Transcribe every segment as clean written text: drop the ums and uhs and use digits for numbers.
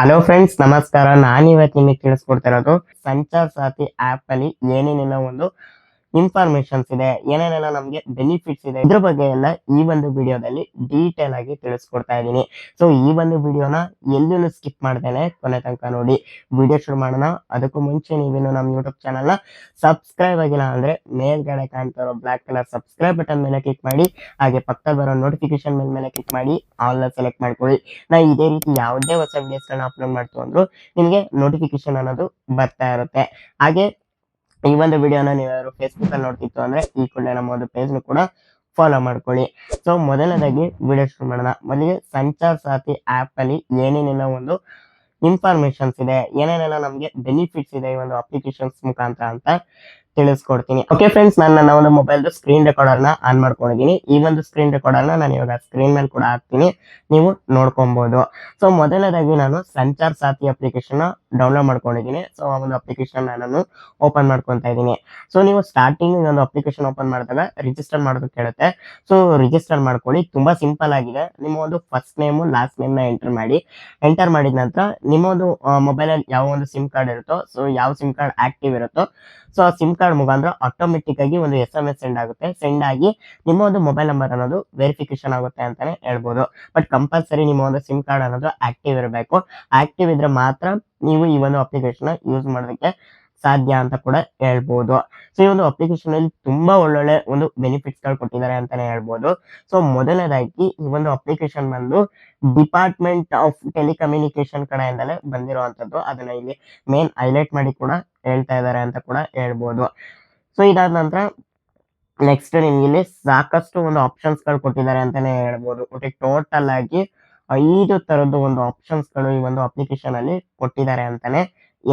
Hello friends, ನಮಸ್ಕಾರ. ನಾನಿವತ್ತು ನಿಮಗೆ ತಿಳಿಸ್ಕೊಡ್ತಾ ಇರೋದು ಸಂಚಾರ್ ಸಾಥಿ ಆಪ್ ಅಲ್ಲಿ ಏನೇನೆಲ್ಲ ಒಂದು ಇನ್ಫಾರ್ಮೇಶನ್ಸ್ ಇದೆ, ಏನೇನೆಲ್ಲ ನಮಗೆ ಬೆನಿಫಿಟ್ಸ್ ಇದೆ, ಇದ್ರ ಬಗ್ಗೆ ಎಲ್ಲ ಈ ಒಂದು ವಿಡಿಯೋದಲ್ಲಿ ಡೀಟೇಲ್ ಆಗಿ ತಿಳಿಸ್ಕೊಡ್ತಾ ಇದ್ದೀನಿ. ಸೊ ಈ ಒಂದು ವಿಡಿಯೋನ ಎಲ್ಲೂ ಸ್ಕಿಪ್ ಮಾಡ್ದೇನೆ ಕೊನೆ ತನಕ ನೋಡಿ. ವಿಡಿಯೋ ಶುರು ಮಾಡೋಣ. ಅದಕ್ಕೂ ಮುಂಚೆ ನೀವೇನು ನಮ್ಮ ಯೂಟ್ಯೂಬ್ ಚಾನಲ್ನ ಸಬ್ಸ್ಕ್ರೈಬ್ ಆಗಿಲ್ಲ ಅಂದ್ರೆ ಮೇಲ್ಗಡೆ ಕಾಣ್ತಾ ಇರೋ ಬ್ಲಾಕ್ ಕಲರ್ ಸಬ್ಸ್ಕ್ರೈಬ್ ಬಟನ್ ಮೇಲೆ ಕ್ಲಿಕ್ ಮಾಡಿ, ಹಾಗೆ ಪಕ್ಕದಲ್ಲಿ ಬರೋ ನೋಟಿಫಿಕೇಶನ್ ಮೇಲೆ ಕ್ಲಿಕ್ ಮಾಡಿ ಆಲ್ ಸೆಲೆಕ್ಟ್ ಮಾಡ್ಕೊಳ್ಳಿ. ನಾ ಇದೇ ರೀತಿ ಯಾವುದೇ ಹೊಸ ವಿಡಿಯೋಸ್ಗಳನ್ನ ಅಪ್ಲೋಡ್ ಮಾಡ್ತು ಅಂದ್ರು ನಿಮಗೆ ನೋಟಿಫಿಕೇಶನ್ ಅನ್ನೋದು ಬರ್ತಾ ಇರುತ್ತೆ. ಹಾಗೆ ಈ ಒಂದು ವಿಡಿಯೋನ ನೀವ್ಯಾರು ಫೇಸ್ಬುಕ್ ಅಲ್ಲಿ ನೋಡ್ತಿತ್ತು ಅಂದ್ರೆ ಈ ಕೂಡಲೇ ನಮ್ಮ ಒಂದು ಪೇಜ್ ಕೂಡ ಫಾಲೋ ಮಾಡ್ಕೊಳ್ಳಿ. ಸೊ ಮೊದಲನೇದಾಗಿ ವಿಡಿಯೋ ಶುರು ಮಾಡೋಣ. ಮೊದಲಿಗೆ ಸಂಚಾರ್ ಸಾಥಿ ಆಪ್ ಅಲ್ಲಿ ಏನೇನೆಲ್ಲ ಒಂದು ಇನ್ಫಾರ್ಮೇಶನ್ಸ್ ಇದೆ, ಏನೇನೆಲ್ಲ ನಮಗೆ ಬೆನಿಫಿಟ್ಸ್ ಇದೆ ಈ ಒಂದು ಅಪ್ಲಿಕೇಶನ್ಸ್ ಮುಖಾಂತರ ಅಂತ ತಿಳಿಸ್ಕೊಡ್ತೀನಿ. ಓಕೆ ಫ್ರೆಂಡ್ಸ್, ನಾನು ನನ್ನ ಒಂದು ಮೊಬೈಲ್ ಸ್ಕ್ರೀನ್ ರೆಕಾರ್ಡರ್ ನ ಆನ್ ಮಾಡ್ಕೊಂಡಿದ್ದೀನಿ. ಈ ಒಂದು ಸ್ಕ್ರೀನ್ ರೆಕಾರ್ಡರ್ ನಾನು ಇವಾಗ ಸ್ಕ್ರೀನ್ ಮೇಲೆ ಕೂಡ ಹಾಕ್ತೀನಿ, ನೀವು ನೋಡ್ಕೊಬಹುದು. ಸೊ ಮೊದಲನೇದಾಗಿ ನಾನು ಸಂಚಾರ್ ಸಾಥಿ ಅಪ್ಲಿಕೇಶನ್ ಡೌನ್ಲೋಡ್ ಮಾಡ್ಕೊಂಡಿದ್ದೀನಿ. ಸೊ ಆ ಒಂದು ಅಪ್ಲಿಕೇಶನ್ ನಾನು ಓಪನ್ ಮಾಡ್ಕೊತಾ ಇದ್ದೀನಿ. ಸೊ ನೀವು ಸ್ಟಾರ್ಟಿಂಗ್ ಒಂದು ಅಪ್ಲಿಕೇಶನ್ ಓಪನ್ ಮಾಡಿದಾಗ ರಿಜಿಸ್ಟರ್ ಮಾಡೋದಕ್ಕೆ ಕೇಳುತ್ತೆ. ಸೊ ರಿಜಿಸ್ಟರ್ ಮಾಡ್ಕೊಳ್ಳಿ. ತುಂಬಾ ಸಿಂಪಲ್ ಆಗಿದೆ. ನಿಮ್ಮ ಒಂದು ಫಸ್ಟ್ ನೇಮು ಲಾಸ್ಟ್ ನೇಮ್ ನ ಎಂಟರ್ ಮಾಡಿ. ಎಂಟರ್ ಮಾಡಿದ ನಂತರ ನಿಮ್ಮ ಒಂದು ಮೊಬೈಲ್ ಅಲ್ಲಿ ಯಾವ ಒಂದು ಸಿಮ್ ಕಾರ್ಡ್ ಇರುತ್ತೋ, ಸೊ ಯಾವ ಸಿಮ್ ಕಾರ್ಡ್ ಆಕ್ಟಿವ್ ಇರುತ್ತೋ, ಸೊ ಆ ಸಿಮ್ ಕಾರ್ಡ್ ಮುಖಾಂತರ ಆಟೋಮೆಟಿಕ್ ಆಗಿ ಒಂದು SMS ಸೆಂಡ್ ಆಗುತ್ತೆ. ಸೆಂಡ್ ಆಗಿ ನಿಮ್ಮ ಒಂದು ಮೊಬೈಲ್ ನಂಬರ್ ಅನ್ನೋದು ವೆರಿಫಿಕೇಶನ್ ಆಗುತ್ತೆ ಅಂತಾನೆ ಹೇಳ್ಬೋದು. ಬಟ್ ಕಂಪಲ್ಸರಿ ನಿಮ್ಮ ಒಂದು ಸಿಮ್ ಕಾರ್ಡ್ ಅನ್ನೋದು ಆಕ್ಟಿವ್ ಇರಬೇಕು. ಆಕ್ಟಿವ್ ಇದ್ರೆ ಮಾತ್ರ ನೀವು ಈ ಒಂದು ಅಪ್ಲಿಕೇಶನ್ ಯೂಸ್ ಮಾಡೋದಕ್ಕೆ ಸಾಧ್ಯ ಅಂತ ಕೂಡ ಹೇಳ್ಬೋದು. ಸೊ ಈ ಒಂದು ಅಪ್ಲಿಕೇಶನ್ ಅಲ್ಲಿ ತುಂಬಾ ಒಳ್ಳೊಳ್ಳೆ ಒಂದು ಬೆನಿಫಿಟ್ಸ್ ಗಳು ಕೊಟ್ಟಿದ್ದಾರೆ ಅಂತಾನೆ ಹೇಳ್ಬೋದು. ಸೊ ಮೊದಲನೇದಾಗಿ ಈ ಒಂದು ಅಪ್ಲಿಕೇಶನ್ ಬಂದು ಡಿಪಾರ್ಟ್ಮೆಂಟ್ ಆಫ್ ಟೆಲಿಕಮ್ಯುನಿಕೇಶನ್ ಕಡೆಯಿಂದಲೇ ಬಂದಿರುವಂತದ್ದು. ಅದನ್ನ ಇಲ್ಲಿ ಮೇನ್ ಹೈಲೈಟ್ ಮಾಡಿ ಕೂಡ ಹೇಳ್ತಾ ಇದ್ದಾರೆ ಅಂತ ಕೂಡ ಹೇಳ್ಬೋದು. ಸೊ ಇದಾದ ನಂತರ ನೆಕ್ಸ್ಟ್ ನಿಮ್ಗೆ ಇಲ್ಲಿ ಸಾಕಷ್ಟು ಒಂದು ಆಪ್ಷನ್ಸ್ ಗಳು ಕೊಟ್ಟಿದ್ದಾರೆ ಅಂತಾನೆ ಹೇಳ್ಬೋದು. ಒಟ್ಟಿಗೆ ಟೋಟಲ್ ಆಗಿ 5 ತರದ್ದು ಒಂದು ಆಪ್ಷನ್ಸ್ ಗಳು ಈ ಒಂದು ಅಪ್ಲಿಕೇಶನ್ ಅಲ್ಲಿ ಕೊಟ್ಟಿದ್ದಾರೆ ಅಂತಾನೆ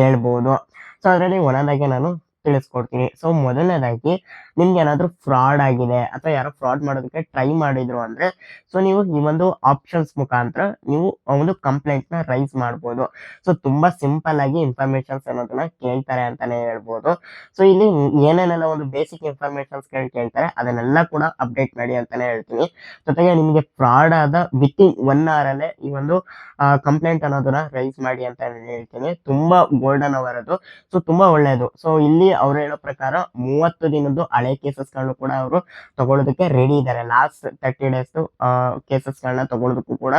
ಹೇಳ್ಬೋದು. ಸೊ ಅದರಲ್ಲಿ ಒಂದೊಂದಾಗಿ ನಾನು ತಿಳಿಸ್ಕೊಡ್ತೀನಿ. ಸೊ ಮೊದಲನೇದಾಗಿ ನಿಮ್ಗೆ ಏನಾದ್ರು ಫ್ರಾಡ್ ಆಗಿದೆ ಅಥವಾ ಯಾರೋ ಫ್ರಾಡ್ ಮಾಡೋದಕ್ಕೆ ಟ್ರೈ ಮಾಡಿದ್ರು ಅಂದ್ರೆ, ಸೊ ನೀವು ಈ ಒಂದು ಆಪ್ಷನ್ಸ್ ಮುಖಾಂತರ ನೀವು ಒಂದು ಕಂಪ್ಲೇಂಟ್ ನ ರೈಸ್ ಮಾಡ್ಬೋದು. ಸೊ ತುಂಬಾ ಸಿಂಪಲ್ ಆಗಿ ಇನ್ಫಾರ್ಮೇಶನ್ಸ್ ಅನ್ನೋದನ್ನ ಕೇಳ್ತಾರೆ ಅಂತಾನೆ ಹೇಳ್ಬೋದು. ಸೊ ಇಲ್ಲಿ ಏನೇನೆಲ್ಲ ಒಂದು ಬೇಸಿಕ್ ಇನ್ಫಾರ್ಮೇಶನ್ಸ್ ಕೇಳ್ತಾರೆ ಅದನ್ನೆಲ್ಲ ಕೂಡ ಅಪ್ಡೇಟ್ ಮಾಡಿ ಅಂತಾನೆ ಹೇಳ್ತೀನಿ. ಜೊತೆಗೆ ನಿಮಗೆ ಫ್ರಾಡ್ ಆದ ವಿತಿನ್ 1 hour ಅಲ್ಲೇ ಈ ಒಂದು ಕಂಪ್ಲೇಂಟ್ ಅನ್ನೋದನ್ನ ರೈಸ್ ಮಾಡಿ ಅಂತ ಹೇಳ್ತೀನಿ. ತುಂಬಾ ಗೋಲ್ಡನ್ ಅವರ್ ಅದು. ಸೊ ತುಂಬಾ ಒಳ್ಳೇದು. ಸೊ ಇಲ್ಲಿ ಅವ್ರು ಹೇಳೋ ಪ್ರಕಾರ 30 ದಿನದ್ದು ಹಳೆ ಕೇಸಸ್ ಗಳನ್ನು ಕೂಡ ಅವರು ತಗೊಳ್ಳೋದಕ್ಕೆ ರೆಡಿ ಇದ್ದಾರೆ. ಲಾಸ್ಟ್ 30 days ಕೇಸಸ್ ಗಳನ್ನ ತಗೊಳ್ಳೋದಕ್ಕೂ ಕೂಡ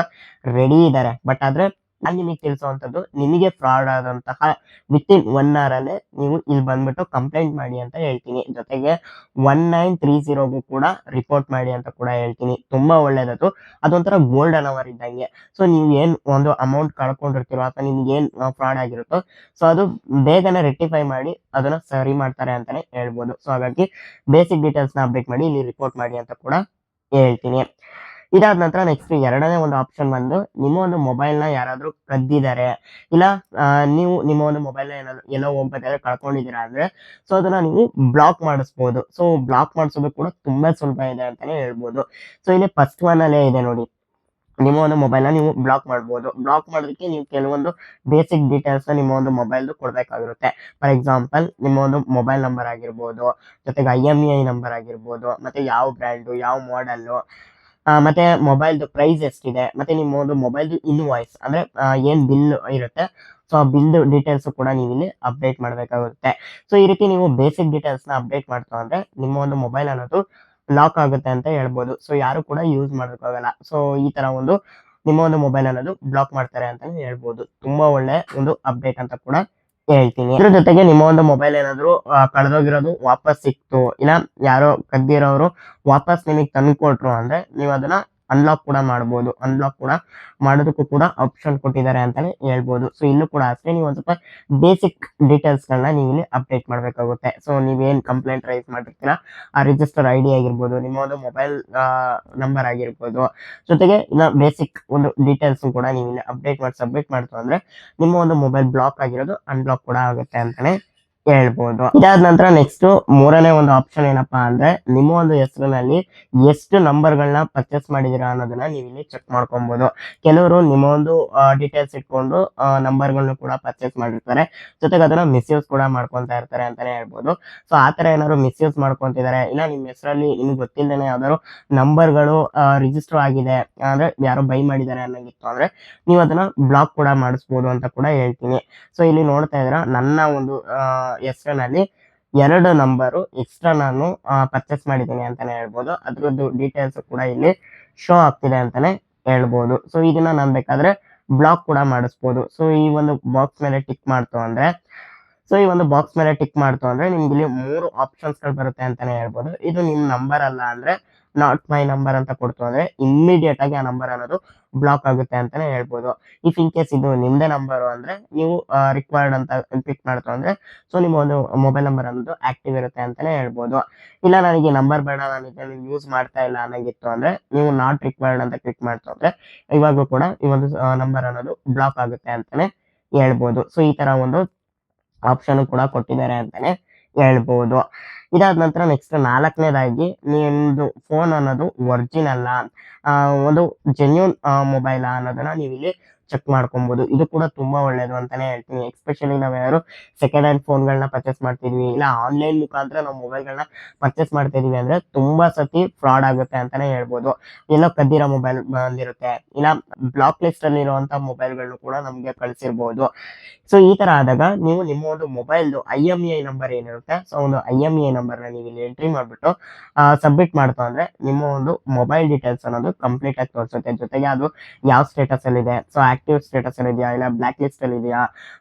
ರೆಡಿ ಇದ್ದಾರೆ. ಬಟ್ ಆದ್ರೆ ನಾನು ನಿಮಗೆ ತಿಳಿಸುವಂತದ್ದು, ನಿಮಗೆ ಫ್ರಾಡ್ ಆದಂತಹ ವಿತಿನ್ 1 hour ಅಲ್ಲೇ ನೀವು ಇಲ್ಲಿ ಬಂದ್ಬಿಟ್ಟು ಕಂಪ್ಲೇಂಟ್ ಮಾಡಿ ಅಂತ ಹೇಳ್ತೀನಿ. ಜೊತೆಗೆ 1930ಗೂ ಕೂಡ ರಿಪೋರ್ಟ್ ಮಾಡಿ ಅಂತ ಕೂಡ ಹೇಳ್ತೀನಿ. ತುಂಬಾ ಒಳ್ಳೇದದು. ಅದೊಂಥರ ಗೋಲ್ಡನ್ ಅವರ್ ಇದ್ದಂಗೆ. ಸೊ ನೀವು ಏನ್ ಒಂದು ಅಮೌಂಟ್ ಕಳ್ಕೊಂಡಿರ್ತೀರೋ ಅಥವಾ ನಿಮ್ಗೆ ಏನ್ ಫ್ರಾಡ್ ಆಗಿರುತ್ತೋ, ಸೊ ಅದು ಬೇಗನೆ ರೆಕ್ಟಿಫೈ ಮಾಡಿ ಅದನ್ನ ಸರಿ ಮಾಡ್ತಾರೆ ಅಂತಾನೆ ಹೇಳ್ಬೋದು. ಸೊ ಹಾಗಾಗಿ ಬೇಸಿಕ್ ಡೀಟೇಲ್ಸ್ ನ ಅಪ್ಡೇಟ್ ಮಾಡಿ ಇಲ್ಲಿ ರಿಪೋರ್ಟ್ ಮಾಡಿ ಅಂತ ಕೂಡ ಹೇಳ್ತೀನಿ. ಇದಾದ ನಂತರ ನೆಕ್ಸ್ಟ್ ಎರಡನೇ ಒಂದು ಆಪ್ಷನ್ ಬಂದು, ನಿಮ್ಮ ಒಂದು ಮೊಬೈಲ್ ನ ಯಾರಾದ್ರೂ ಕದ್ದಿದ್ದಾರೆ, ಇಲ್ಲ ನೀವು ನಿಮ್ಮ ಒಂದು ಮೊಬೈಲ್ ನ ಏನಾದ್ರು ಎಲ್ಲೋ ಹೋಗ್ಬೇಕಾದ್ರೆ ಕಳ್ಕೊಂಡಿದ್ದೀರಾ ಅಂದ್ರೆ, ಸೊ ಅದನ್ನ ನೀವು ಬ್ಲಾಕ್ ಮಾಡಿಸ್ಬೋದು. ಸೊ ಬ್ಲಾಕ್ ಮಾಡಿಸೋದು ಕೂಡ ತುಂಬಾ ಸುಲಭ ಇದೆ ಅಂತಾನೆ ಹೇಳ್ಬೋದು. ಸೊ ಇಲ್ಲಿ ಫಸ್ಟ್ ಒನ್ ಅಲ್ಲೇ ಇದೆ ನೋಡಿ, ನಿಮ್ಮ ಒಂದು ಮೊಬೈಲ್ ನ ನೀವು ಬ್ಲಾಕ್ ಮಾಡ್ಬೋದು. ಬ್ಲಾಕ್ ಮಾಡೋದಕ್ಕೆ ನೀವು ಕೆಲವೊಂದು ಬೇಸಿಕ್ ಡೀಟೇಲ್ಸ್ ನಿಮ್ಮ ಒಂದು ಮೊಬೈಲ್ ಕೊಡ್ಬೇಕಾಗಿರುತ್ತೆ. ಫಾರ್ ಎಕ್ಸಾಂಪಲ್ ನಿಮ್ಮ ಒಂದು ಮೊಬೈಲ್ ನಂಬರ್ ಆಗಿರ್ಬೋದು, ಜೊತೆಗೆ IMEI ನಂಬರ್ ಆಗಿರ್ಬೋದು, ಮತ್ತೆ ಯಾವ ಬ್ರ್ಯಾಂಡು, ಯಾವ ಮಾಡೆಲ್ಲು, ಮತ್ತೆ ಮೊಬೈಲ್ದು ಪ್ರೈಸ್ ಎಷ್ಟಿದೆ, ಮತ್ತೆ ನಿಮ್ಮ ಒಂದು ಮೊಬೈಲ್ದು ಇನ್ವಾಯ್ಸ್ ಅಂದ್ರೆ ಏನ್ ಬಿಲ್ ಇರುತ್ತೆ, ಸೊ ಆ ಬಿಲ್ ಡೀಟೇಲ್ಸ್ ಕೂಡ ನೀವು ಇಲ್ಲಿ ಅಪ್ಡೇಟ್ ಮಾಡಬೇಕಾಗುತ್ತೆ. ಸೊ ಈ ರೀತಿ ನೀವು ಬೇಸಿಕ್ ಡೀಟೇಲ್ಸ್ ನ ಅಪ್ಡೇಟ್ ಮಾಡ್ತಾ ಅಂದ್ರೆ ನಿಮ್ಮ ಒಂದು ಮೊಬೈಲ್ ಅನ್ನೋದು ಲಾಕ್ ಆಗುತ್ತೆ ಅಂತ ಹೇಳ್ಬೋದು. ಸೊ ಯಾರು ಕೂಡ ಯೂಸ್ ಮಾಡೋದಕ್ಕಾಗಲ್ಲ. ಸೊ ಈ ತರ ಒಂದು ನಿಮ್ಮ ಒಂದು ಮೊಬೈಲ್ ಅನ್ನೋದು ಬ್ಲಾಕ್ ಮಾಡ್ತಾರೆ ಅಂತಾನೆ ಹೇಳ್ಬೋದು. ತುಂಬಾ ಒಳ್ಳೆ ಒಂದು ಅಪ್ಡೇಟ್ ಅಂತ ಕೂಡ ಹೇಳ್ತೀನಿ. ಇದ್ರ ಜೊತೆಗೆ ನಿಮ್ಮ ಒಂದು ಮೊಬೈಲ್ ಏನಾದ್ರು ಕಳೆದೋಗಿರೋದು ವಾಪಸ್ ಸಿಕ್ತು, ಇಲ್ಲ ಯಾರೋ ಕದ್ದಿರೋರು ವಾಪಸ್ ನಿಮಗೆ ತಂದು ಕೊಟ್ರು ಅಂದ್ರೆ ನೀವು ಅದನ್ನ ಅನ್ಲಾಕ್ ಕೂಡ ಮಾಡ್ಬೋದು. ಅನ್ಲಾಕ್ ಕೂಡ ಮಾಡೋದಕ್ಕೂ ಕೂಡ ಆಪ್ಷನ್ ಕೊಟ್ಟಿದ್ದಾರೆ ಅಂತಾನೆ ಹೇಳ್ಬೋದು. ಸೊ ಇಲ್ಲೂ ಕೂಡ ಅಷ್ಟೇ, ನೀವು ಒಂದ್ ಸ್ವಲ್ಪ ಬೇಸಿಕ್ ಡೀಟೇಲ್ಸ್ ಗಳನ್ನ ನೀವು ಇಲ್ಲಿ ಅಪ್ಡೇಟ್ ಮಾಡ್ಬೇಕಾಗುತ್ತೆ. ಸೊ ನೀವೇನ್ ಕಂಪ್ಲೇಂಟ್ ರೈಸ್ ಮಾಡಿರ್ತೀರಾ ಆ ರಿಜಿಸ್ಟರ್ ID ಆಗಿರ್ಬೋದು, ನಿಮ್ಮ ಒಂದು ಮೊಬೈಲ್ ನಂಬರ್ ಆಗಿರ್ಬೋದು, ಜೊತೆಗೆ ಇನ್ನ ಬೇಸಿಕ್ ಒಂದು ಡೀಟೇಲ್ಸ್ ಕೂಡ ನೀವು ಇಲ್ಲಿ ಅಪ್ಡೇಟ್ ಮಾಡಿ ಸಬ್ಮಿಟ್ ಮಾಡ್ತು ಅಂದ್ರೆ ನಿಮ್ಮ ಒಂದು ಮೊಬೈಲ್ ಬ್ಲಾಕ್ ಆಗಿರೋದು ಅನ್ಬ್ಲಾಕ್ ಕೂಡ ಆಗುತ್ತೆ ಅಂತಾನೆ ಹೇಳ್ಬೋದು. ಇದಾದ ನಂತರ ನೆಕ್ಸ್ಟ್ ಮೂರನೇ ಒಂದು ಆಪ್ಷನ್ ಏನಪ್ಪಾ ಅಂದ್ರೆ ನಿಮ್ಮ ಒಂದು ಹೆಸರಿನಲ್ಲಿ ಎಷ್ಟು ನಂಬರ್ಗಳನ್ನ ಪರ್ಚೇಸ್ ಮಾಡಿದೀರಾ ಅನ್ನೋದನ್ನ ನೀವು ಇಲ್ಲಿ ಚೆಕ್ ಮಾಡ್ಕೊಬಹುದು. ಕೆಲವರು ನಿಮ್ಮ ಒಂದು ಡೀಟೇಲ್ಸ್ ಇಟ್ಕೊಂಡು ನಂಬರ್ಗಳನ್ನ ಕೂಡ ಪರ್ಚೇಸ್ ಮಾಡಿರ್ತಾರೆ, ಜೊತೆಗೆ ಅದನ್ನ ಮಿಸ್ಯೂಸ್ ಕೂಡ ಮಾಡ್ಕೊಂತ ಇರ್ತಾರೆ ಅಂತಾನೆ ಹೇಳ್ಬೋದು. ಸೊ ಆತರ ಏನಾದ್ರು ಮಿಸ್ಯೂಸ್ ಮಾಡ್ಕೊಂತಿದ್ದಾರೆ, ಇಲ್ಲ ನಿಮ್ಮ ಹೆಸರಲ್ಲಿ ನಿಮ್ಗೆ ಗೊತ್ತಿಲ್ಲದೇನೆ ಯಾವ್ದಾದ್ರು ನಂಬರ್ಗಳು ರಿಜಿಸ್ಟರ್ ಆಗಿದೆ ಅಂದ್ರೆ ಯಾರೋ ಬೈ ಮಾಡಿದ್ದಾರೆ ಅನ್ನೋಂಗಿತ್ತು ಅಂದ್ರೆ ನೀವು ಅದನ್ನ ಬ್ಲಾಕ್ ಕೂಡ ಮಾಡಿಸ್ಬೋದು ಅಂತ ಕೂಡ ಹೇಳ್ತೀನಿ. ಸೊ ಇಲ್ಲಿ ನೋಡ್ತಾ ಇದ್ರ ನನ್ನ ಒಂದು ಹೆಸರಿನಲ್ಲಿ 2 ನಂಬರು ಎಕ್ಸ್ಟ್ರಾ ನಾನು ಪರ್ಚೇಸ್ ಮಾಡಿದ್ದೀನಿ ಅಂತಾನೆ ಹೇಳ್ಬೋದು. ಅದ್ರದ್ದು ಡೀಟೇಲ್ಸ್ ಕೂಡ ಇಲ್ಲಿ ಶೋ ಆಗ್ತಿದೆ ಅಂತಾನೆ ಹೇಳ್ಬೋದು. ಸೊ ಇದನ್ನ ನಾನು ಬೇಕಾದ್ರೆ ಬ್ಲಾಕ್ ಕೂಡ ಮಾಡಿಸ್ಬೋದು. ಸೊ ಈ ಒಂದು ಬಾಕ್ಸ್ ಮೇಲೆ ಟಿಕ್ ಮಾಡ್ತು ಅಂದ್ರೆ ನಿಮ್ಗೆ ಇಲ್ಲಿ 3 ಆಪ್ಷನ್ಸ್ ಗಳು ಬರುತ್ತೆ ಅಂತಾನೆ ಹೇಳ್ಬೋದು. ಇದು ನಿಮ್ ನಂಬರ್ ಅಲ್ಲ ಅಂದ್ರೆ ನಾಟ್ ಮೈ ನಂಬರ್ ಅಂತ ಕೊಡ್ತು ಅಂದ್ರೆ ಇಮ್ಮಿಡಿಯೇಟ್ ಆಗಿ ಆ ನಂಬರ್ ಅನ್ನೋದು ಬ್ಲಾಕ್ ಆಗುತ್ತೆ ಅಂತಾನೆ ಹೇಳ್ಬೋದು. ಇಫ್ ಇನ್ ಕೇಸ್ ಇದು ನಿಮ್ದೇ ನಂಬರ್ ಅಂದ್ರೆ ನೀವು ರಿಕ್ವೈರ್ಡ್ ಅಂತ ಕ್ಲಿಕ್ ಮಾಡ್ತು ಅಂದ್ರೆ ಸೊ ನಿಮ್ಮ ಒಂದು ಮೊಬೈಲ್ ನಂಬರ್ ಅನ್ನೋದು ಆಕ್ಟಿವ್ ಇರುತ್ತೆ ಅಂತಾನೆ ಹೇಳ್ಬೋದು. ಇಲ್ಲ ನನಗೆ ನಂಬರ್ ಬೇಡ, ನಾನು ಇದನ್ನು ಯೂಸ್ ಮಾಡ್ತಾ ಇಲ್ಲ ಅನ್ನಂಗಿತ್ತು ಅಂದ್ರೆ ನೀವು ನಾಟ್ ರಿಕ್ವೈರ್ಡ್ ಅಂತ ಕ್ಲಿಕ್ ಮಾಡ್ತು ಅಂದ್ರೆ ಇವಾಗೂ ಕೂಡ ಈ ಒಂದು ನಂಬರ್ ಅನ್ನೋದು ಬ್ಲಾಕ್ ಆಗುತ್ತೆ ಅಂತಾನೆ ಹೇಳ್ಬೋದು. ಸೊ ಈ ತರ ಒಂದು ಆಪ್ಷನ್ ಕೂಡ ಕೊಟ್ಟಿದ್ದಾರೆ ಅಂತಾನೆ ಹೇಳ್ಬೋದು. ಇದಾದ ನಂತರ ನೆಕ್ಸ್ಟ್ 4ನೇದಾಗಿ ನಿಮ್ದು ಫೋನ್ ಅನ್ನೋದು ಒರಿಜಿನಲ್ ಒಂದು ಜೆನ್ಯೂನ್ ಮೊಬೈಲ್ ಅನ್ನೋದನ್ನ ನೀವು ಇಲ್ಲಿ ಚೆಕ್ ಮಾಡ್ಕೊಬಹುದು. ಇದು ಕೂಡ ತುಂಬಾ ಒಳ್ಳೇದು ಅಂತಾನೆ ಹೇಳ್ತೀನಿ. ಎಸ್ಪೆಷಲಿ ನಾವ್ ಯಾರು ಸೆಕೆಂಡ್ ಹ್ಯಾಂಡ್ ಫೋನ್ಗಳನ್ನ ಪರ್ಚೇಸ್ ಮಾಡ್ತಿದ್ವಿ, ಇಲ್ಲ ಆನ್ಲೈನ್ ಮುಖಾಂತರ ನಾವು ಮೊಬೈಲ್ಗಳನ್ನ ಪರ್ಚೇಸ್ ಮಾಡ್ತಾ ಇದೀವಿ ಅಂದ್ರೆ ತುಂಬಾ ಸತಿ ಫ್ರಾಡ್ ಆಗುತ್ತೆ ಅಂತಾನೆ ಹೇಳ್ಬೋದು. ಎಲ್ಲೋ ಕದ್ದಿರೋ ಮೊಬೈಲ್ ಬಂದಿರುತ್ತೆ, ಇಲ್ಲ ಬ್ಲಾಕ್ ಲಿಸ್ಟ್ ಅಲ್ಲಿ ಇರುವಂತ ಮೊಬೈಲ್ಗಳನ್ನು ಕೂಡ ನಮ್ಗೆ ಕಳಿಸಿರ್ಬೋದು. ಸೊ ಈ ತರ ಆದಾಗ ನೀವು ನಿಮ್ಮ ಒಂದು ಮೊಬೈಲ್ದು IMEI ನಂಬರ್ ಏನಿರುತ್ತೆ, ಸೊ ಒಂದು IMEI ನಂಬರ್ ನ ನೀವು ಇಲ್ಲಿ ಎಂಟ್ರಿ ಮಾಡ್ಬಿಟ್ಟು ಸಬ್ಮಿಟ್ ಮಾಡ್ತು ಅಂದ್ರೆ ನಿಮ್ಮ ಒಂದು ಮೊಬೈಲ್ ಡೀಟೇಲ್ಸ್ ಅನ್ನೋದು ಕಂಪ್ಲೀಟ್ ಆಗಿ ತೋರಿಸುತ್ತೆ. ಜೊತೆಗೆ ಅದು ಯಾವ ಸ್ಟೇಟಸ್ ಅಲ್ಲಿ ಇದೆ, ಸೊ ಆಕ್ಟಿವ್ ಸ್ಟೇಟಸ್ ಅಲ್ಲಿ ಇದೆಯಾ, ಇಲ್ಲ ಬ್ಲಾಕ್ ಲಿಸ್ಟ್ ಅಲ್ಲಿ ಇದೆಯಾ,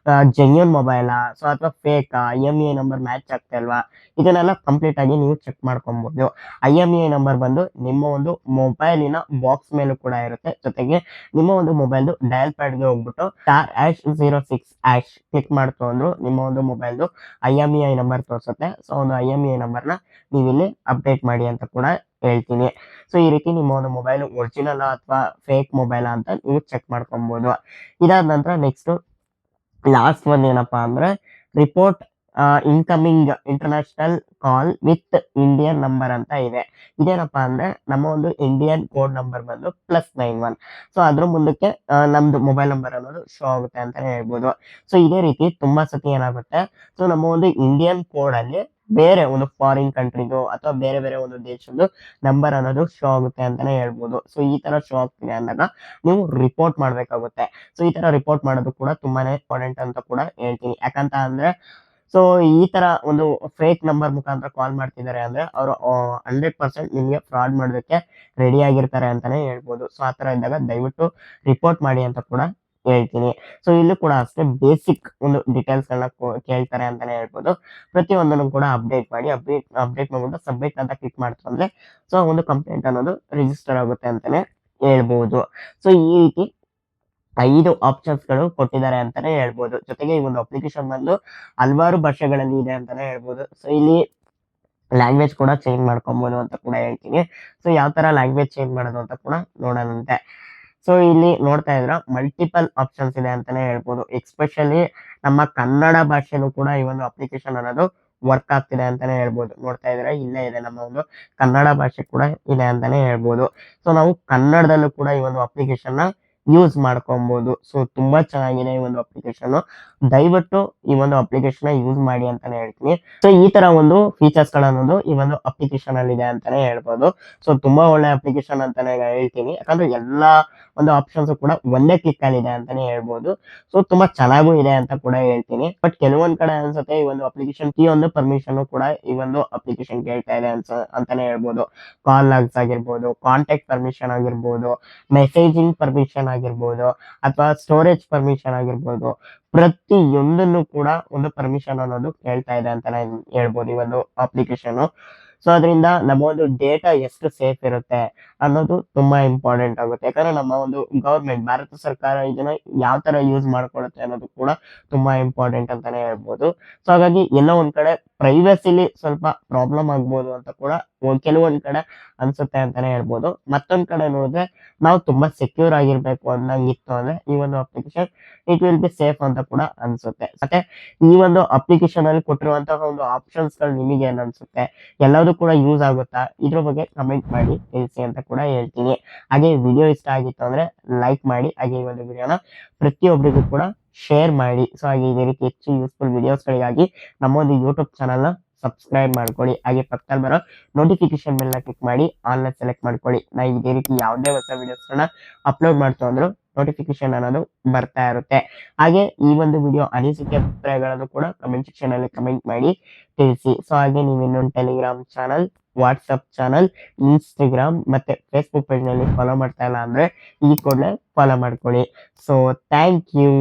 ಜೆನ್ಯೂನ್ ಮೊಬೈಲಾ, ಸೊ ಅಥವಾ ಫೇಕ್ IMEI ನಂಬರ್ ಮ್ಯಾಚ್ ಆಗ್ತಾ ಇಲ್ವಾ, ಇದನ್ನೆಲ್ಲ ಕಂಪ್ಲೀಟ್ ಆಗಿ ನೀವು ಚೆಕ್ ಮಾಡ್ಕೊಬಹುದು. IMEI ನಂಬರ್ ಬಂದು ನಿಮ್ಮ ಒಂದು ಮೊಬೈಲಿನ ಬಾಕ್ಸ್ ಮೇಲೂ ಕೂಡ ಇರುತ್ತೆ. ಜೊತೆಗೆ ನಿಮ್ಮ ಒಂದು ಮೊಬೈಲ್ದು ಡಯಲ್ ಪ್ಯಾಡ್ಗೆ ಹೋಗ್ಬಿಟ್ಟು *06# ಕ್ಲಿಕ್ ಮಾಡ್ತು ಅಂದ್ರು ನಿಮ್ಮ ಒಂದು ಮೊಬೈಲ್ದು IMEI ನಂಬರ್ ತೋರಿಸುತ್ತೆ. ಸೊ ಒಂದು IMEI ನಂಬರ್ನ ನೀವು ಇಲ್ಲಿ ಅಪ್ಡೇಟ್ ಮಾಡಿ ಅಂತ ಕೂಡ ಹೇಳ್ತೀನಿ. ಸೊ ಈ ರೀತಿ ನಿಮ್ಮ ಒಂದು ಮೊಬೈಲ್ ಒರಿಜಿನಲ್ ಅಥವಾ ಫೇಕ್ ಮೊಬೈಲ್ ಅಂತ ನೀವು ಚೆಕ್ ಮಾಡ್ಕೊಬಹುದು. ಇದಾದ ನಂತರ ನೆಕ್ಸ್ಟ್ ಲಾಸ್ಟ್ ಒಂದ್ ಏನಪ್ಪಾ ಅಂದ್ರೆ report incoming international call with Indian number ಅಂತ ಇದೆ. ಇದೇನಪ್ಪಾ ಅಂದ್ರೆ ನಮ್ಮ ಒಂದು ಇಂಡಿಯನ್ ಕೋಡ್ ನಂಬರ್ ಬಂದು +91. ಸೊ ಅದ್ರ ಮುಂದಕ್ಕೆ ನಮ್ದು ಮೊಬೈಲ್ ನಂಬರ್ ಅನ್ನೋದು ಶೋ ಆಗುತ್ತೆ ಅಂತಾನೆ ಹೇಳ್ಬೋದು. ಸೊ ಇದೇ ರೀತಿ ತುಂಬಾ ಸತಿ ಏನಾಗುತ್ತೆ, ಸೊ ನಮ್ಮ ಒಂದು ಇಂಡಿಯನ್ ಕೋಡ್ ಅಲ್ಲಿ ಬೇರೆ ಒಂದು ಫಾರಿನ್ ಕಂಟ್ರಿದು ಅಥವಾ ಬೇರೆ ಬೇರೆ ಒಂದು ದೇಶದ್ದು ನಂಬರ್ ಅನ್ನೋದು ಶೋ ಆಗುತ್ತೆ ಅಂತಾನೆ ಹೇಳ್ಬೋದು. ಸೊ ಈ ತರ ಶೋ ಆಗ್ತಿದೆ ಅಂದಾಗ ನೀವು ರಿಪೋರ್ಟ್ ಮಾಡ್ಬೇಕಾಗುತ್ತೆ. ಸೊ ಈ ತರ ರಿಪೋರ್ಟ್ ಮಾಡೋದು ಕೂಡ ತುಂಬಾನೇ ಇಂಪಾರ್ಟೆಂಟ್ ಅಂತ ಕೂಡ ಹೇಳ್ತೀನಿ. ಯಾಕಂತ ಅಂದ್ರೆ ಸೊ ಈ ತರ ಒಂದು ಫೇಕ್ ನಂಬರ್ ಮುಖಾಂತರ ಕಾಲ್ ಮಾಡ್ತಿದ್ದಾರೆ ಅಂದ್ರೆ ಅವರು 100% ನಿಮ್ಗೆ ಫ್ರಾಡ್ ಮಾಡೋದಕ್ಕೆ ರೆಡಿ ಆಗಿರ್ತಾರೆ ಅಂತಾನೆ ಹೇಳ್ಬೋದು. ಸೊ ಆ ತರ ಇದ್ದಾಗ ದಯವಿಟ್ಟು ರಿಪೋರ್ಟ್ ಮಾಡಿ ಅಂತ ಕೂಡ ಹೇಳ್ತೀನಿ. ಸೊ ಇಲ್ಲೂ ಕೂಡ ಅಷ್ಟೇ ಬೇಸಿಕ್ ಒಂದು ಡೀಟೇಲ್ಸ್ ಗಳನ್ನ ಕೇಳ್ತಾರೆ ಅಂತಾನೆ ಹೇಳ್ಬೋದು. ಪ್ರತಿಯೊಂದನ್ನು ಕೂಡ ಅಪ್ಡೇಟ್ ಮಾಡ್ಬಿಟ್ಟು ಸಬ್ಮಿಟ್ ಅಂತ ಕ್ಲಿಕ್ ಮಾಡ್ತು ಅಂದ್ರೆ ಸೊ ಒಂದು ಕಂಪ್ಲೇಂಟ್ ಅನ್ನೋದು ರಿಜಿಸ್ಟರ್ ಆಗುತ್ತೆ ಅಂತಾನೆ ಹೇಳ್ಬೋದು. ಸೊ ಈ ರೀತಿ 5 ಆಪ್ಷನ್ಸ್ ಗಳು ಕೊಟ್ಟಿದ್ದಾರೆ ಅಂತಾನೆ ಹೇಳ್ಬೋದು. ಜೊತೆಗೆ ಈ ಒಂದು ಅಪ್ಲಿಕೇಶನ್ ಬಂದು ಹಲವಾರು ಭಾಷೆಗಳಲ್ಲಿ ಇದೆ ಅಂತಾನೆ ಹೇಳ್ಬೋದು. ಸೊ ಇಲ್ಲಿ ಲ್ಯಾಂಗ್ವೇಜ್ ಕೂಡ ಚೇಂಜ್ ಮಾಡ್ಕೊಬಹುದು ಅಂತ ಕೂಡ ಹೇಳ್ತೀನಿ. ಸೊ ಯಾವ ತರ ಲ್ಯಾಂಗ್ವೇಜ್ ಚೇಂಜ್ ಮಾಡೋದು ಅಂತ ಕೂಡ ನೋಡೋಣಂತೆ. ಸೊ ಇಲ್ಲಿ ನೋಡ್ತಾ ಇದ್ರ ಮಲ್ಟಿಪಲ್ ಆಪ್ಷನ್ಸ್ ಇದೆ ಅಂತಾನೆ ಹೇಳ್ಬೋದು. ಎಸ್ಪೆಷಲಿ ನಮ್ಮ ಕನ್ನಡ ಭಾಷೆನೂ ಕೂಡ ಈ ಒಂದು ಅಪ್ಲಿಕೇಶನ್ ಅನ್ನೋದು ವರ್ಕ್ ಆಗ್ತಿದೆ ಅಂತಾನೆ ಹೇಳ್ಬೋದು. ನೋಡ್ತಾ ಇದ್ರೆ ಇಲ್ಲೇ ಇದೆ ನಮ್ಮ ಒಂದು ಕನ್ನಡ ಭಾಷೆ ಕೂಡ ಇದೆ ಅಂತಾನೆ ಹೇಳ್ಬೋದು. ಸೊ ನಾವು ಕನ್ನಡದಲ್ಲೂ ಕೂಡ ಈ ಒಂದು ಅಪ್ಲಿಕೇಶನ್ ನ ಯೂಸ್ ಮಾಡ್ಕೊಬಹುದು. ಸೊ ತುಂಬಾ ಚೆನ್ನಾಗಿದೆ ಈ ಒಂದು ಅಪ್ಲಿಕೇಶನ್. ದಯವಿಟ್ಟು ಈ ಒಂದು ಅಪ್ಲಿಕೇಶನ್ ಯೂಸ್ ಮಾಡಿ ಅಂತಾನೆ ಹೇಳ್ತೀನಿ. ಸೊ ಈ ತರ ಒಂದು ಫೀಚರ್ಸ್ ಗಳನ್ನೋದು ಈ ಒಂದು ಅಪ್ಲಿಕೇಶನ್ ಅಲ್ಲಿ ಇದೆ ಅಂತಾನೆ ಹೇಳ್ಬೋದು. ಸೊ ತುಂಬಾ ಒಳ್ಳೆ ಅಪ್ಲಿಕೇಶನ್ ಅಂತಾನೆ ಹೇಳ್ತೀನಿ. ಯಾಕಂದ್ರೆ ಎಲ್ಲಾ ಒಂದು ಆಪ್ಷನ್ಸ್ ಕೂಡ ಒಂದೇ ಕ್ಲಿಕ್ ಅಲ್ಲಿ ಇದೆ ಅಂತಾನೆ ಹೇಳ್ಬೋದು. ಸೊ ತುಂಬಾ ಚೆನ್ನಾಗೂ ಇದೆ ಅಂತ ಕೂಡ ಹೇಳ್ತೀನಿ. ಬಟ್ ಕೆಲವೊಂದ್ ಕಡೆ ಅನ್ಸುತ್ತೆ ಈ ಒಂದು ಅಪ್ಲಿಕೇಶನ್ ಕೀ ಒಂದು ಪರ್ಮಿಷನ್ ಕೂಡ ಈ ಒಂದು ಅಪ್ಲಿಕೇಶನ್ ಕೇಳ್ತಾ ಇದೆ ಅಂತಾನೆ ಹೇಳ್ಬೋದು. ಕಾಲ್ ಲಾಗ್ಸ್ ಆಗಿರ್ಬೋದು, ಕಾಂಟ್ಯಾಕ್ಟ್ ಪರ್ಮಿಷನ್ ಆಗಿರ್ಬೋದು, ಮೆಸೇಜಿಂಗ್ ಪರ್ಮಿಷನ್ ಆಗಿರ್ಬೋದು, ಅಥವಾ ಸ್ಟೋರೇಜ್ ಪರ್ಮಿಷನ್ ಆಗಿರ್ಬೋದು, ಪ್ರತಿಯೊಂದನ್ನು ಕೂಡ ಒಂದು ಪರ್ಮಿಷನ್ ಅನ್ನೋದು ಕೇಳ್ತಾ ಇದೆ ಅಂತಾನೆ ಹೇಳ್ಬೋದು ಈ ಒಂದು ಅಪ್ಲಿಕೇಶನ್. ಸೊ ಅದರಿಂದ ನಮ್ಮ ಒಂದು ಡೇಟಾ ಎಷ್ಟು ಸೇಫ್ ಇರುತ್ತೆ ಅನ್ನೋದು ತುಂಬಾ ಇಂಪಾರ್ಟೆಂಟ್ ಆಗುತ್ತೆ. ಯಾಕಂದ್ರೆ ನಮ್ಮ ಒಂದು ಗವರ್ಮೆಂಟ್ ಭಾರತ ಸರ್ಕಾರ ಇದನ್ನ ಯಾವ ತರ ಯೂಸ್ ಮಾಡ್ಕೊಳುತ್ತೆ ಅನ್ನೋದು ಕೂಡ ತುಂಬಾ ಇಂಪಾರ್ಟೆಂಟ್ ಅಂತಾನೆ ಹೇಳ್ಬೋದು. ಸೊ ಹಾಗಾಗಿ ಎಲ್ಲೋ ಒಂದ್ ಕಡೆ ಪ್ರೈವಸಿಲಿ ಸ್ವಲ್ಪ ಪ್ರಾಬ್ಲಮ್ ಆಗ್ಬೋದು ಅಂತ ಕೂಡ ಕೆಲವೊಂದ್ ಕಡೆ ಅನ್ಸುತ್ತೆ ಅಂತಾನೆ ಹೇಳ್ಬೋದು. ಮತ್ತೊಂದ್ ಕಡೆ ನೋಡಿದ್ರೆ ನಾವು ತುಂಬಾ ಸೆಕ್ಯೂರ್ ಆಗಿರ್ಬೇಕು ಅನ್ನಂಗಿತ್ತು ಅಂದ್ರೆ ಈ ಒಂದು application it will be safe ಅಂತ ಕೂಡ ಅನ್ಸುತ್ತೆ. ಮತ್ತೆ ಈ ಒಂದು ಅಪ್ಲಿಕೇಶನ್ ಅಲ್ಲಿ ಕೊಟ್ಟಿರುವಂತಹ ಒಂದು ಆಪ್ಷನ್ಸ್ ಗಳು ನಿಮಗೆ ಏನ್ ಅನ್ಸುತ್ತೆ, ಎಲ್ಲದೂ ಕೂಡ ಯೂಸ್ ಆಗುತ್ತಾ, ಇದ್ರ ಬಗ್ಗೆ ಕಮೆಂಟ್ ಮಾಡಿ ತಿಳಿಸಿ ಅಂತ ಕೂಡ ಹೇಳ್ತೀನಿ. ಹಾಗೆ ವಿಡಿಯೋ ಇಷ್ಟ ಆಗಿತ್ತು ಅಂದ್ರೆ ಲೈಕ್ ಮಾಡಿ, ಹಾಗೆ ಈ ಒಂದು ವಿಡಿಯೋನ ಪ್ರತಿಯೊಬ್ಬರಿಗೂ ಕೂಡ ಶೇರ್ ಮಾಡಿ. ಸೊ ಹಾಗೆ ಇದೇ ರೀತಿ ಹೆಚ್ಚು ಯೂಸ್ಫುಲ್ ವಿಡಿಯೋಸ್ಗಳಿಗಾಗಿ ನಮ್ಮ ಒಂದು ಯೂಟ್ಯೂಬ್ ಚಾನಲ್ನ ಸಬ್ಸ್ಕ್ರೈಬ್ ಮಾಡ್ಕೊಳ್ಳಿ. ಹಾಗೆ ಪಕ್ಕದಲ್ಲಿ ಬರೋ ನೋಟಿಫಿಕೇಶನ್ ಬೆಲ್ನ ಕ್ಲಿಕ್ ಮಾಡಿ ಆಲ್ನ ಸೆಲೆಕ್ಟ್ ಮಾಡ್ಕೊಳ್ಳಿ. ನಾ ಇದೇ ರೀತಿ ಯಾವುದೇ ಹೊಸ ವಿಡಿಯೋಸ್ಗಳನ್ನ ಅಪ್ಲೋಡ್ ಮಾಡ್ತಾ ಅಂದ್ರು ನೋಟಿಫಿಕೇಶನ್ ಅನ್ನೋದು ಬರ್ತಾ ಇರುತ್ತೆ. ಹಾಗೆ ಈ ಒಂದು ವಿಡಿಯೋ ಅನಿಸಿಕೆ ಅಭಿಪ್ರಾಯಗಳನ್ನು ಕೂಡ ಕಮೆಂಟ್ ಸೆಕ್ಷನ್ ಅಲ್ಲಿ ಕಮೆಂಟ್ ಮಾಡಿ ತಿಳಿಸಿ. ಸೊ ಹಾಗೆ ನೀವು ಇನ್ನೊಂದು Telegram channel, WhatsApp channel, Instagram ಮತ್ತೆ ಫೇಸ್ಬುಕ್ ಪೇಜ್ ನಲ್ಲಿ ಫಾಲೋ ಮಾಡ್ತಾ ಇಲ್ಲ ಅಂದ್ರೆ ಈ ಕೂಡಲೇ ಫಾಲೋ ಮಾಡ್ಕೊಳ್ಳಿ. So thank you.